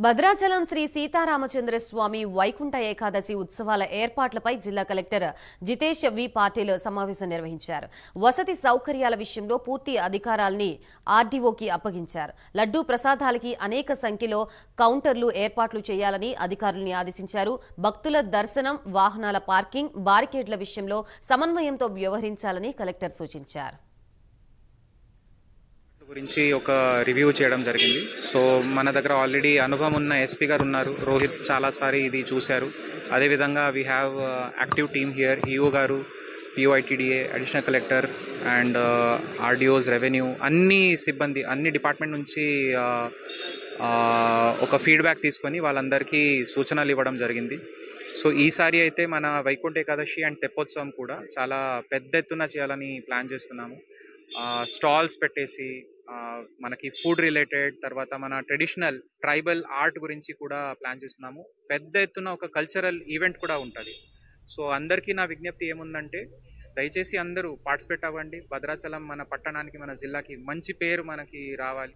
భద్రాచలం శ్రీ సీతారామచంద్ర స్వామి వైకుంఠ ఏకాదశి ఉత్సవాల ఏర్పాట్లపై జిల్లా కలెక్టర్ జితేష్ వి పాటిల్ సమావేశం నిర్వహించారు. వసతి సౌకర్యాల విషయంలో పూర్తి అధికారాల్ని ఆర్డీఓకి అప్పగించారు. లడ్డూ ప్రసాదాలకి అనేక సంఖ్యలో కౌంటర్లు ఏర్పాట్లు చేయాలని అధికారుల్ని ఆదేశించారు. భక్తుల దర్శనం, వాహనాల పార్కింగ్, బారికేడ్ల విషయంలో సమన్వయంతో వ్యవహరించాలని కలెక్టర్ సూచించారు. గురించి ఒక రివ్యూ చేయడం జరిగింది. సో మన దగ్గర ఆల్రెడీ అనుభవం ఉన్న ఎస్పీ గారు ఉన్నారు. రోహిత్ చాలాసారి ఇది చూశారు. అదేవిధంగా we have active team here. EO గారు, PO ITDA, additional collector and RDOs, revenue, అన్ని సిబ్బంది అన్ని డిపార్ట్మెంట్ నుంచి ఒక ఫీడ్బ్యాక్ తీసుకొని వాళ్ళందరికీ సూచనలు ఇవ్వడం జరిగింది. సో ఈసారి అయితే మన వైకుంఠ ఏకాదశి అండ్ తెప్పోత్సవం కూడా చాలా పెద్ద ఎత్తున చేయాలని ప్లాన్ చేస్తున్నాము. స్టాల్స్ పెట్టేసి మనకి ఫుడ్ రిలేటెడ్, తర్వాత మన ట్రెడిషనల్ ట్రైబల్ ఆర్ట్ గురించి కూడా ప్లాన్ చేస్తున్నాము. పెద్ద ఎత్తున ఒక కల్చరల్ ఈవెంట్ కూడా ఉంటుంది. సో అందరికీ నా విజ్ఞప్తి ఏముందంటే, దయచేసి అందరూ పార్టిసిపేట్ అవ్వండి. భద్రాచలం మన పట్టణానికి, మన జిల్లాకి మంచి పేరు మనకి రావాలి.